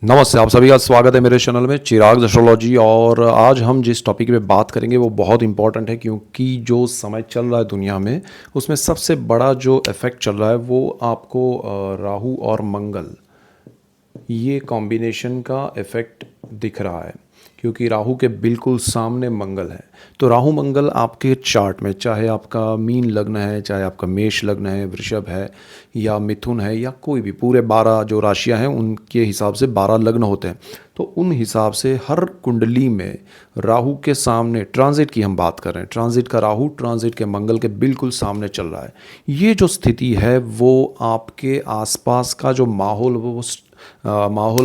नमस्ते, आप सभी का स्वागत है मेरे चैनल में चिराग एस्ट्रोलॉजी। और आज हम जिस टॉपिक पे बात करेंगे वो बहुत इंपॉर्टेंट है, क्योंकि जो समय चल रहा है दुनिया में उसमें सबसे बड़ा जो इफ़ेक्ट चल रहा है वो आपको राहु और मंगल, ये कॉम्बिनेशन का इफ़ेक्ट दिख रहा है। क्योंकि राहु के बिल्कुल सामने मंगल है। तो राहु मंगल आपके चार्ट में, चाहे आपका मीन लग्न है, चाहे आपका मेष लग्न है, वृषभ है या मिथुन है, या कोई भी पूरे 12 जो राशियां हैं उनके हिसाब से 12 लग्न होते हैं। तो उन हिसाब से हर कुंडली में राहु के सामने ट्रांजिट की हम बात कर रहे हैं, ट्रांजिट का राहु ट्रांजिट के मंगल के बिल्कुल सामने चल रहा है। ये जो स्थिति है वो आपके आसपास का जो माहौल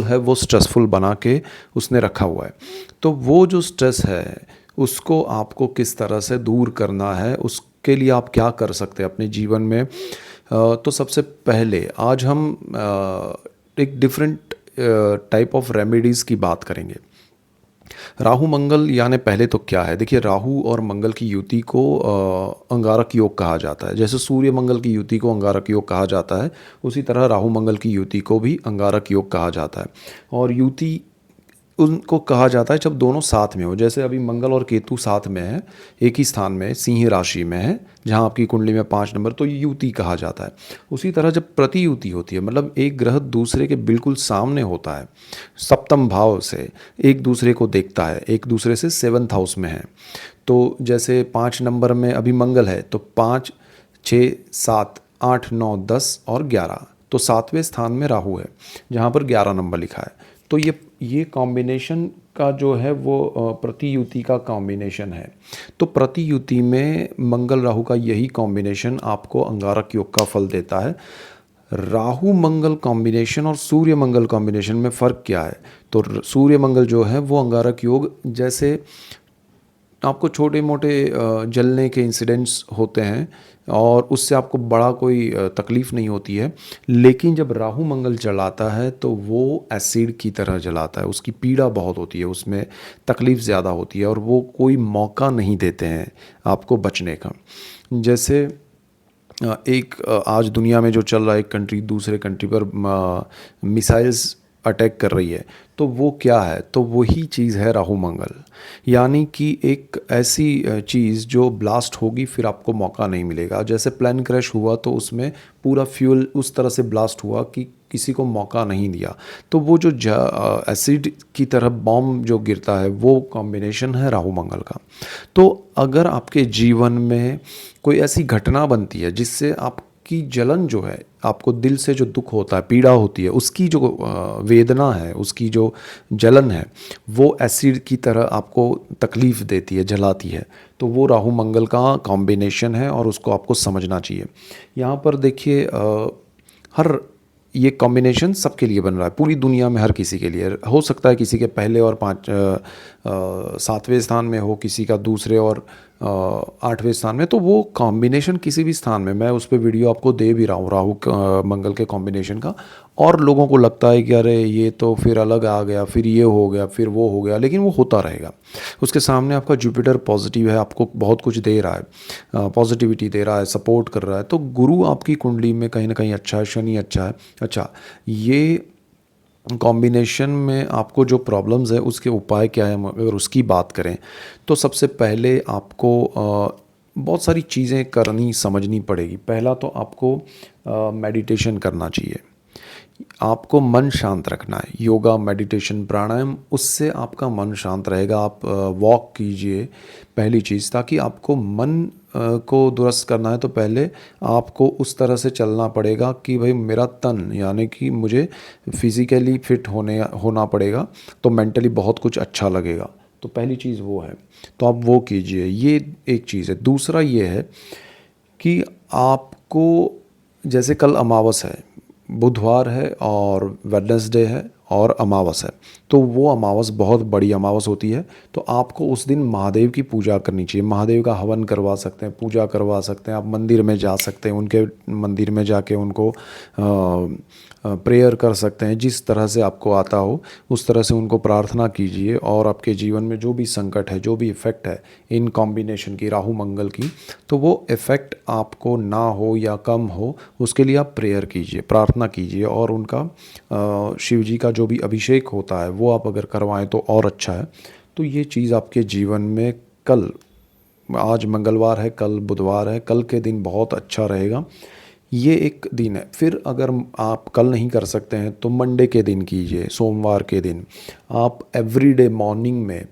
है वो स्ट्रेसफुल बना के उसने रखा हुआ है। तो वो जो स्ट्रेस है उसको आपको किस तरह से दूर करना है, उसके लिए आप क्या कर सकते हैं अपने जीवन में। तो सबसे पहले आज हम एक डिफरेंट टाइप ऑफ रेमेडीज़ की बात करेंगे। राहु मंगल यानी पहले तो क्या है, देखिए राहु और मंगल की युति को अंगारक योग कहा जाता है। जैसे सूर्य मंगल की युति को अंगारक योग कहा जाता है, उसी तरह राहु मंगल की युति को भी अंगारक योग कहा जाता है। और युति उनको कहा जाता है जब दोनों साथ में हो। जैसे अभी मंगल और केतु साथ में है, एक ही स्थान में, सिंह राशि में है, जहाँ आपकी कुंडली में 5 नंबर, तो युति कहा जाता है। उसी तरह जब प्रतियुति होती है, मतलब एक ग्रह दूसरे के बिल्कुल सामने होता है, सप्तम भाव से एक दूसरे को देखता है, एक दूसरे से 7th हाउस में है। तो जैसे 5 नंबर में अभी मंगल है तो 5, 6, 7, 8, 9, 10 और 11, तो 7वें स्थान में राहु है जहाँ पर 11 नंबर लिखा है। तो ये कॉम्बिनेशन का जो है वो प्रतियुति का कॉम्बिनेशन है। तो प्रतियुति में मंगल राहु का यही कॉम्बिनेशन आपको अंगारक योग का फल देता है। राहु मंगल कॉम्बिनेशन और सूर्य मंगल कॉम्बिनेशन में फ़र्क क्या है? तो सूर्य मंगल जो है वो अंगारक योग, जैसे आपको छोटे मोटे जलने के इंसिडेंट्स होते हैं और उससे आपको बड़ा कोई तकलीफ़ नहीं होती है। लेकिन जब राहु मंगल जलाता है तो वो एसिड की तरह जलाता है, उसकी पीड़ा बहुत होती है, उसमें तकलीफ़ ज़्यादा होती है और वो कोई मौका नहीं देते हैं आपको बचने का। जैसे आज दुनिया में जो चल रहा है, एक कंट्री दूसरे कंट्री पर मिसाइल्स अटैक कर रही है, तो वो क्या है? तो वही चीज़ है राहु मंगल। यानी कि एक ऐसी चीज़ जो ब्लास्ट होगी फिर आपको मौका नहीं मिलेगा। जैसे प्लेन क्रैश हुआ तो उसमें पूरा फ्यूल उस तरह से ब्लास्ट हुआ कि किसी को मौका नहीं दिया। तो वो जो एसिड की तरह बॉम्ब जो गिरता है वो कॉम्बिनेशन है राहु मंगल का। तो अगर आपके जीवन में कोई ऐसी घटना बनती है जिससे आपकी जलन जो है, आपको दिल से जो दुख होता है, पीड़ा होती है, उसकी जो वेदना है, उसकी जो जलन है, वो एसिड की तरह आपको तकलीफ़ देती है, जलाती है, तो वो राहु मंगल का कॉम्बिनेशन है और उसको आपको समझना चाहिए। यहाँ पर देखिए हर ये कॉम्बिनेशन सबके लिए बन रहा है, पूरी दुनिया में हर किसी के लिए हो सकता है। किसी के पहले और 7वें स्थान में हो, किसी का दूसरे और 8वें स्थान में। तो वो कॉम्बिनेशन किसी भी स्थान में, मैं उस पर वीडियो आपको दे भी रहा हूँ राहु मंगल के कॉम्बिनेशन का। और लोगों को लगता है कि अरे ये तो फिर अलग आ गया, फिर ये हो गया, फिर वो हो गया, लेकिन वो होता रहेगा। उसके सामने आपका जुपिटर पॉजिटिव है, आपको बहुत कुछ दे रहा है, पॉजिटिविटी दे रहा है, सपोर्ट कर रहा है। तो गुरु आपकी कुंडली में कहीं ना कहीं अच्छा है, शनि अच्छा है। अच्छा, ये कॉम्बिनेशन में आपको जो प्रॉब्लम्स है उसके उपाय क्या है, अगर उसकी बात करें तो सबसे पहले आपको बहुत सारी चीज़ें करनी समझनी पड़ेगी। पहला तो आपको मेडिटेशन करना चाहिए, आपको मन शांत रखना है। योगा, मेडिटेशन, प्राणायाम, उससे आपका मन शांत रहेगा। आप वॉक कीजिए पहली चीज़, ताकि आपको मन को दुरुस्त करना है तो पहले आपको उस तरह से चलना पड़ेगा कि भाई मेरा तन, यानी कि मुझे फिज़िकली फिट होना पड़ेगा, तो मेंटली बहुत कुछ अच्छा लगेगा। तो पहली चीज़ वो है, तो आप वो कीजिए, ये एक चीज़ है। दूसरा ये है कि आपको, जैसे कल अमावस है, बुधवार है और वेडनेसडे है और अमावस है, तो वो अमावस बहुत बड़ी अमावस होती है। तो आपको उस दिन महादेव की पूजा करनी चाहिए, महादेव का हवन करवा सकते हैं, पूजा करवा सकते हैं। आप मंदिर में जा सकते हैं, उनके मंदिर में जाके उनको प्रेयर कर सकते हैं। जिस तरह से आपको आता हो उस तरह से उनको प्रार्थना कीजिए। और आपके जीवन में जो भी संकट है, जो भी इफ़ेक्ट है इन कॉम्बिनेशन की, राहु मंगल की, तो वो इफ़ेक्ट आपको ना हो या कम हो, उसके लिए आप प्रेयर कीजिए, प्रार्थना कीजिए। और उनका शिव जी का जो भी अभिषेक होता है वो आप अगर करवाएं तो और अच्छा है। तो ये चीज़ आपके जीवन में कल, आज मंगलवार है, कल बुधवार है, कल के दिन बहुत अच्छा रहेगा। ये एक दिन है। फिर अगर आप कल नहीं कर सकते हैं तो मंडे के दिन कीजिए, सोमवार के दिन आप एवरीडे मॉर्निंग में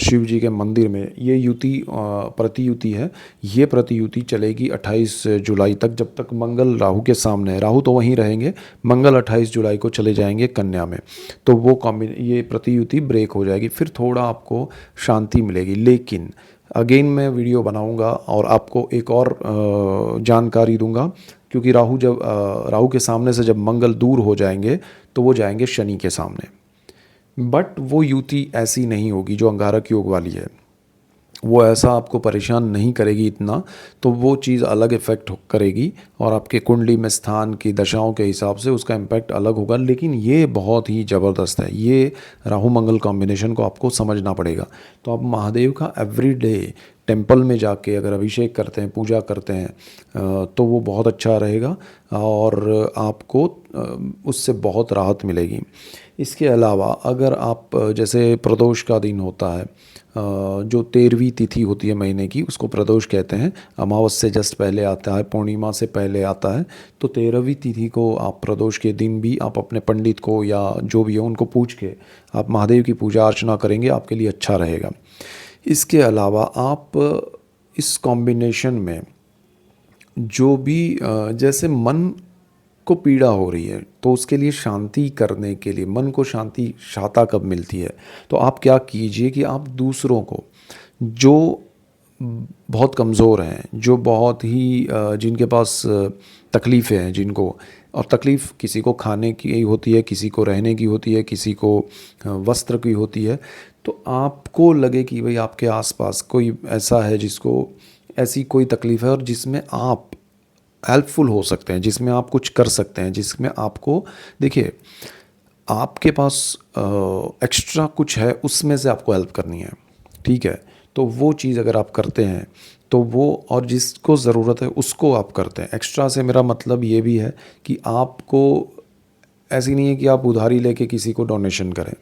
शिव जी के मंदिर में ये युति प्रतियुति है। ये प्रतियुति चलेगी 28 जुलाई तक, जब तक मंगल राहु के सामने है। राहु तो वहीं रहेंगे, मंगल 28 जुलाई को चले जाएंगे कन्या में, तो वो ये प्रतियुति ब्रेक हो जाएगी। फिर थोड़ा आपको शांति मिलेगी। लेकिन अगेन मैं वीडियो बनाऊंगा और आपको एक और जानकारी दूंगा, क्योंकि राहु के सामने से जब मंगल दूर हो जाएंगे तो वो जाएंगे शनि के सामने। बट वो युति ऐसी नहीं होगी जो अंगारक योग वाली है, वो ऐसा आपको परेशान नहीं करेगी इतना, तो वो चीज़ अलग इफ़ेक्ट करेगी और आपके कुंडली में स्थान की दशाओं के हिसाब से उसका इम्पैक्ट अलग होगा। लेकिन ये बहुत ही ज़बरदस्त है। ये राहु मंगल कॉम्बिनेशन को आपको समझना पड़ेगा। तो आप महादेव का एवरीडे टेंपल में जाके अगर अभिषेक करते हैं, पूजा करते हैं, तो वो बहुत अच्छा रहेगा और आपको उससे बहुत राहत मिलेगी। इसके अलावा अगर आप जैसे प्रदोष का दिन होता है, जो 13वीं तिथि होती है महीने की, उसको प्रदोष कहते हैं। अमावस से जस्ट पहले आता है, पूर्णिमा से पहले आता है। तो 13वीं तिथि को आप प्रदोष के दिन भी आप अपने पंडित को या जो भी हो उनको पूछ के आप महादेव की पूजा अर्चना करेंगे, आपके लिए अच्छा रहेगा। इसके अलावा आप इस कॉम्बिनेशन में जो भी जैसे मन को पीड़ा हो रही है, तो उसके लिए शांति करने के लिए, मन को शांति शाता कब मिलती है, तो आप क्या कीजिए कि आप दूसरों को, जो बहुत कमज़ोर हैं, जो बहुत ही जिनके पास तकलीफ़ें हैं, जिनको, और तकलीफ़ किसी को खाने की होती है, किसी को रहने की होती है, किसी को वस्त्र की होती है, तो आपको लगे कि भाई आपके आसपास कोई ऐसा है जिसको ऐसी कोई तकलीफ़ है और जिसमें आप हेल्पफुल हो सकते हैं, जिसमें आप कुछ कर सकते हैं, जिसमें आपको, देखिए आपके पास एक्स्ट्रा कुछ है, उसमें से आपको हेल्प करनी है, ठीक है। तो वो चीज़ अगर आप करते हैं तो वो, और जिसको ज़रूरत है उसको आप करते हैं। एक्स्ट्रा से मेरा मतलब ये भी है कि आपको ऐसी नहीं है कि आप उधारी लेके किसी को डोनेशन करें,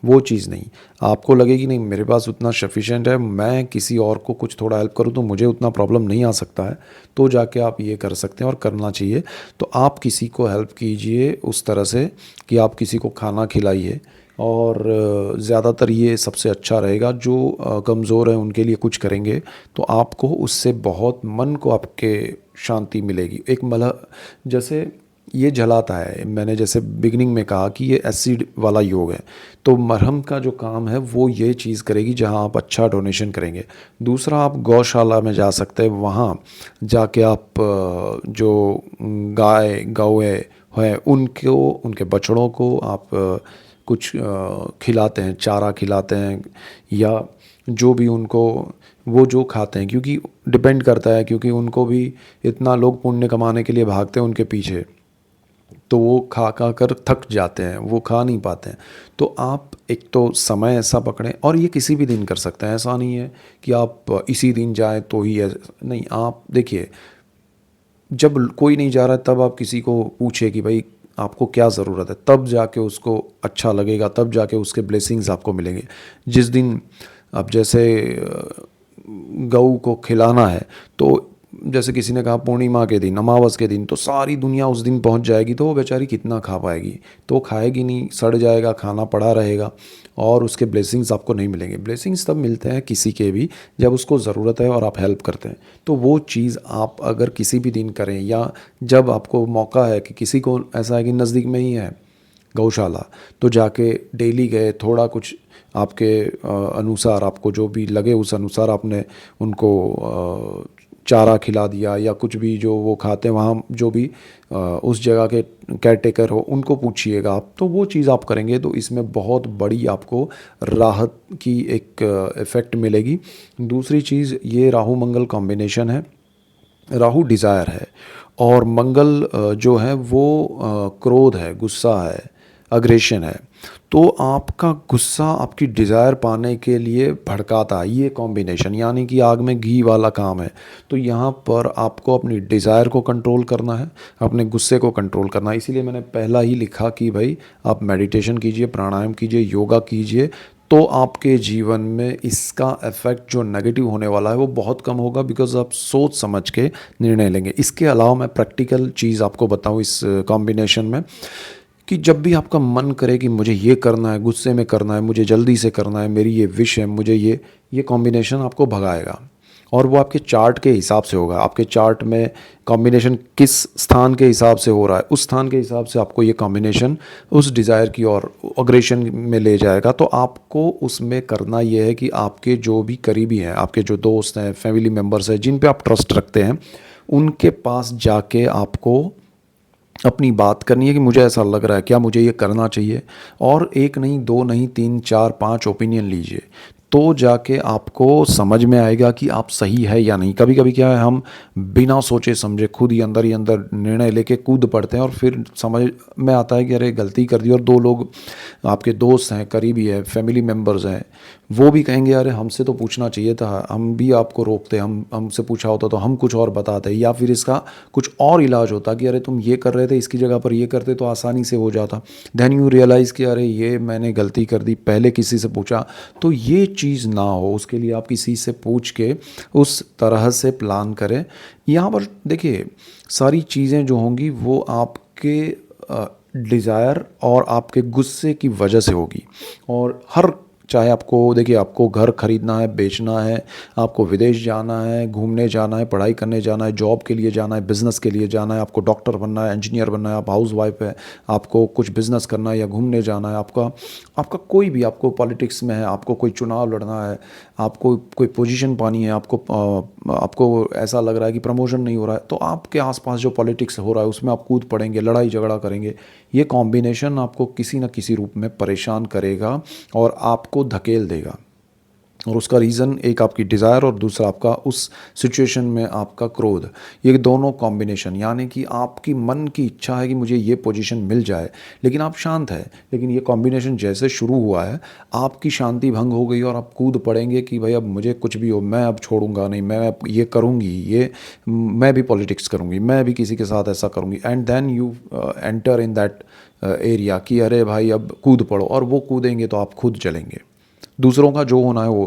वो चीज़ नहीं। आपको लगे कि नहीं मेरे पास उतना सफिशिएंट है, मैं किसी और को कुछ थोड़ा हेल्प करूं तो मुझे उतना प्रॉब्लम नहीं आ सकता है, तो जाके आप ये कर सकते हैं और करना चाहिए। तो आप किसी को हेल्प कीजिए उस तरह से कि आप किसी को खाना खिलाइए, और ज़्यादातर ये सबसे अच्छा रहेगा। जो कमज़ोर हैं उनके लिए कुछ करेंगे तो आपको उससे बहुत मन को आपके शांति मिलेगी। एक जैसे ये जलाता है, मैंने जैसे बिगिनिंग में कहा कि ये एसिड वाला योग है, तो मरहम का जो काम है वो ये चीज़ करेगी जहाँ आप अच्छा डोनेशन करेंगे। दूसरा, आप गौशाला में जा सकते हैं, वहाँ जाके आप जो गाय गौए हैं उनको, उनके बछड़ों को आप कुछ खिलाते हैं, चारा खिलाते हैं, या जो भी उनको वो जो खाते हैं, क्योंकि डिपेंड करता है, क्योंकि उनको भी इतना लोग पुण्य कमाने के लिए भागते हैं उनके पीछे, तो वो खा खा कर थक जाते हैं, वो खा नहीं पाते हैं। तो आप एक तो समय ऐसा पकड़ें, और ये किसी भी दिन कर सकते हैं, ऐसा नहीं है कि आप इसी दिन जाएं तो ही नहीं। आप देखिए, जब कोई नहीं जा रहा है तब आप किसी को पूछे कि भाई आपको क्या ज़रूरत है, तब जाके उसको अच्छा लगेगा, तब जाके उसके ब्लेसिंग्स आपको मिलेंगे। जिस दिन अब जैसे गऊ को खिलाना है, तो जैसे किसी ने कहा पूर्णिमा के दिन, अमावस के दिन, तो सारी दुनिया उस दिन पहुंच जाएगी, तो वो बेचारी कितना खा पाएगी, तो खाएगी नहीं, सड़ जाएगा, खाना पड़ा रहेगा और उसके ब्लेसिंग्स आपको नहीं मिलेंगे। ब्लेसिंग्स तब मिलते हैं किसी के भी जब उसको ज़रूरत है और आप हेल्प करते हैं। तो वो चीज़ आप अगर किसी भी दिन करें, या जब आपको मौका है कि किसी को ऐसा है कि नज़दीक में ही है गौशाला, तो जाके डेली गए, थोड़ा कुछ आपके अनुसार, आपको जो भी लगे उस अनुसार आपने उनको चारा खिला दिया, या कुछ भी जो वो खाते हैं, वहाँ जो भी उस जगह के केयर टेकर हो उनको पूछिएगा आप, तो वो चीज़ आप करेंगे तो इसमें बहुत बड़ी आपको राहत की एक इफ़ेक्ट मिलेगी। दूसरी चीज़, ये राहु मंगल कॉम्बिनेशन है। राहु डिज़ायर है और मंगल जो है वो क्रोध है, गुस्सा है, अग्रेशन है, तो आपका गुस्सा आपकी डिज़ायर पाने के लिए भड़काता है। ये कॉम्बिनेशन यानी कि आग में घी वाला काम है। तो यहाँ पर आपको अपनी डिज़ायर को कंट्रोल करना है, अपने गुस्से को कंट्रोल करना है। इसीलिए मैंने पहला ही लिखा कि भाई आप मेडिटेशन कीजिए, प्राणायाम कीजिए, योगा कीजिए, तो आपके जीवन में इसका इफ़ेक्ट जो नेगेटिव होने वाला है वो बहुत कम होगा, बिकॉज़ आप सोच समझ के निर्णय लेंगे। इसके अलावा मैं प्रैक्टिकल चीज़ आपको बताऊँ इस कॉम्बिनेशन में, कि जब भी आपका मन करे कि मुझे ये करना है, गुस्से में करना है, मुझे जल्दी से करना है, मेरी ये विश है, मुझे ये कॉम्बिनेशन आपको भगाएगा। और वो आपके चार्ट के हिसाब से होगा। आपके चार्ट में कॉम्बिनेशन किस स्थान के हिसाब से हो रहा है, उस स्थान के हिसाब से आपको ये कॉम्बिनेशन उस डिज़ायर की ओर अग्रेशन में ले जाएगा। तो आपको उसमें करना ये है कि आपके जो भी करीबी हैं, आपके जो दोस्त हैं, फैमिली मेम्बर्स हैं, जिन पे आप ट्रस्ट रखते हैं, उनके पास जाके आपको अपनी बात करनी है कि मुझे ऐसा लग रहा है, क्या मुझे ये करना चाहिए। और एक नहीं, दो नहीं, तीन चार पांच ओपिनियन लीजिए, तो जाके आपको समझ में आएगा कि आप सही है या नहीं। कभी कभी क्या है, हम बिना सोचे समझे खुद ही अंदर निर्णय लेके कूद पड़ते हैं, और फिर समझ में आता है कि अरे गलती कर दी। और दो लोग आपके दोस्त हैं, करीबी है, फैमिली मेम्बर्स हैं, वो भी कहेंगे अरे हमसे तो पूछना चाहिए था, हम भी आपको रोकते, हमसे पूछा होता तो हम कुछ और बताते, या फिर इसका कुछ और इलाज होता कि अरे तुम ये कर रहे थे, इसकी जगह पर ये करते तो आसानी से हो जाता। देन यू रियलाइज़ कि अरे ये मैंने गलती कर दी, पहले किसी से पूछा। तो ये चीज़ ना हो, उसके लिए आप किसी से पूछ के उस तरह से प्लान करें। यहाँ पर देखिए, सारी चीज़ें जो होंगी वो आपके डिज़ायर और आपके गुस्से की वजह से होगी। और हर, चाहे आपको देखिए, आपको घर खरीदना है, बेचना है, आपको विदेश जाना है, घूमने जाना है, पढ़ाई करने जाना है, जॉब के लिए जाना है, बिज़नेस के लिए जाना है, आपको डॉक्टर बनना है, इंजीनियर बनना है, आप हाउस वाइफ है, आपको कुछ बिज़नेस करना है या घूमने जाना है, आपका आपका कोई भी, आपको पॉलिटिक्स में है, आपको कोई चुनाव लड़ना है, आपको कोई पोजीशन पानी है, आपको ऐसा लग रहा है कि प्रमोशन नहीं हो रहा है, तो आपके आसपास जो पॉलिटिक्स हो रहा है उसमें आप कूद पड़ेंगे, लड़ाई झगड़ा करेंगे। ये कॉम्बिनेशन आपको किसी न किसी रूप में परेशान करेगा और आपको धकेल देगा। और उसका रीज़न, एक आपकी डिज़ायर और दूसरा आपका उस सिचुएशन में आपका क्रोध। ये दोनों कॉम्बिनेशन, यानी कि आपकी मन की इच्छा है कि मुझे ये पोजीशन मिल जाए, लेकिन आप शांत है, लेकिन ये कॉम्बिनेशन जैसे शुरू हुआ है, आपकी शांति भंग हो गई और आप कूद पड़ेंगे कि भाई अब मुझे कुछ भी हो, मैं अब छोड़ूंगा नहीं, मैं अब ये करूँगी, ये मैं भी पॉलिटिक्स करूँगी, मैं भी किसी के साथ ऐसा करूँगी। And then you enter in that area कि अरे भाई अब कूद पड़ो, और वो कूदेंगे तो आप खुद चलेंगे। दूसरों का जो होना है वो,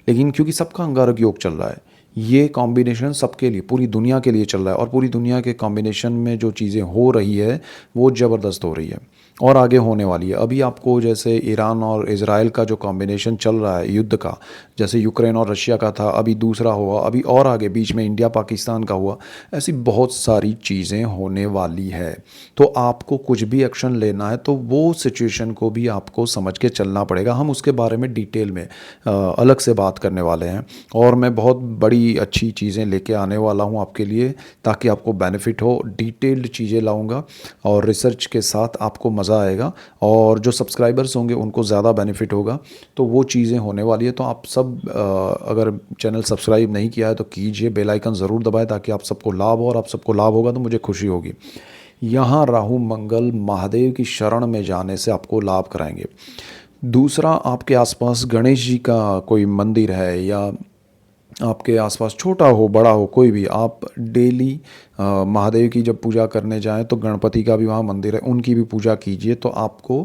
लेकिन क्योंकि सबका अंगारक योग चल रहा है, ये कॉम्बिनेशन सबके लिए, पूरी दुनिया के लिए चल रहा है, और पूरी दुनिया के कॉम्बिनेशन में जो चीज़ें हो रही है वो ज़बरदस्त हो रही है और आगे होने वाली है। अभी आपको जैसे ईरान और इज़राइल का जो कॉम्बिनेशन चल रहा है युद्ध का, जैसे यूक्रेन और रशिया का था, अभी दूसरा हुआ, अभी और आगे बीच में इंडिया पाकिस्तान का हुआ, ऐसी बहुत सारी चीज़ें होने वाली है। तो आपको कुछ भी एक्शन लेना है तो वो सिचुएशन को भी आपको समझ के चलना पड़ेगा। हम उसके बारे में डिटेल में अलग से बात करने वाले हैं, और मैं बहुत बड़ी अच्छी चीज़ें लेके आने वाला हूँ आपके लिए, ताकि आपको बेनिफिट हो। डिटेल्ड चीज़ें लाऊंगा और रिसर्च के साथ आपको मज़ा आएगा, और जो सब्सक्राइबर्स होंगे उनको ज़्यादा बेनिफिट होगा। तो वो चीज़ें होने वाली है। तो आप सब अगर चैनल सब्सक्राइब नहीं किया है तो कीजिए, बेल आइकन ज़रूर दबाएं, ताकि आप सबको लाभ हो, और आप सबको लाभ होगा तो मुझे खुशी होगी। यहाँ राहु मंगल महादेव की शरण में जाने से आपको लाभ कराएंगे। दूसरा, आपके आसपास गणेश जी का कोई मंदिर है, या आपके आसपास छोटा हो बड़ा हो कोई भी, आप डेली महादेव की जब पूजा करने जाएं तो गणपति का भी वहाँ मंदिर है, उनकी भी पूजा कीजिए। तो आपको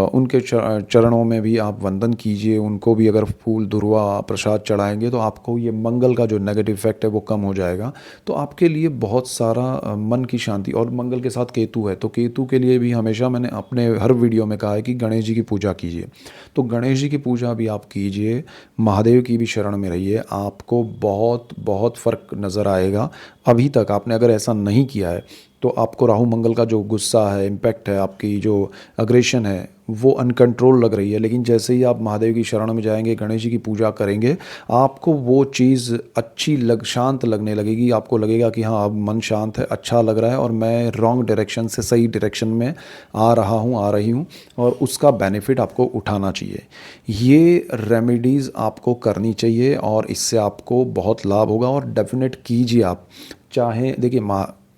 उनके चरणों में भी आप वंदन कीजिए, उनको भी अगर फूल दुर्वा प्रसाद चढ़ाएंगे तो आपको ये मंगल का जो नेगेटिव इफेक्ट है वो कम हो जाएगा। तो आपके लिए बहुत सारा मन की शांति, और मंगल के साथ केतु है, तो केतु के लिए भी हमेशा मैंने अपने हर वीडियो में कहा है कि गणेश जी की पूजा कीजिए। तो गणेश जी की पूजा भी आप कीजिए, महादेव की भी शरण में रहिए, आपको बहुत बहुत फ़र्क नज़र आएगा। अभी तक आपने अगर ऐसा नहीं किया है तो आपको राहु मंगल का जो गुस्सा है, इम्पैक्ट है, आपकी जो अग्रेशन है, वो अनकंट्रोल लग रही है, लेकिन जैसे ही आप महादेव की शरण में जाएंगे, गणेश जी की पूजा करेंगे, आपको वो चीज़ अच्छी शांत लगने लगेगी। आपको लगेगा कि हाँ अब मन शांत है, अच्छा लग रहा है, और मैं रॉन्ग डायरेक्शन से सही डायरेक्शन में आ रहा हूँ, आ रही हूँ, और उसका बेनिफिट आपको उठाना चाहिए। ये रेमेडीज़ आपको करनी चाहिए और इससे आपको बहुत लाभ होगा, और डेफिनेट कीजिए आप। चाहे देखिए,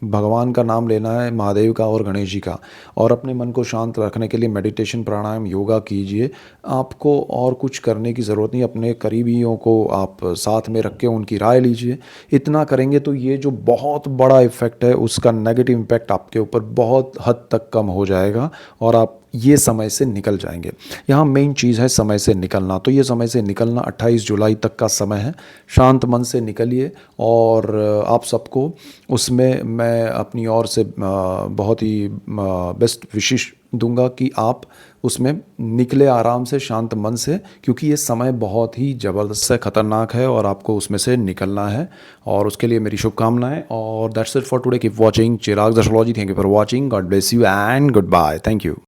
भगवान का नाम लेना है, महादेव का और गणेश जी का, और अपने मन को शांत रखने के लिए मेडिटेशन, प्राणायाम, योगा कीजिए। आपको और कुछ करने की ज़रूरत नहीं, अपने करीबियों को आप साथ में रख के उनकी राय लीजिए। इतना करेंगे तो ये जो बहुत बड़ा इफ़ेक्ट है, उसका नेगेटिव इम्पैक्ट आपके ऊपर बहुत हद तक कम हो जाएगा और आप ये समय से निकल जाएंगे। यहाँ मेन चीज़ है समय से निकलना। तो ये समय से निकलना 28 जुलाई तक का समय है। शांत मन से निकलिए और आप सबको उसमें मैं अपनी ओर से बहुत ही बेस्ट विशेष दूंगा कि आप उसमें निकले आराम से, शांत मन से, क्योंकि ये समय बहुत ही ज़बरदस्त है, ख़तरनाक है और आपको उसमें से निकलना है। और उसके लिए मेरी शुभकामनाएं। और that's it for today. Keep watching Chirag astrology. Thank you for watching. God bless you and goodbye. Thank you.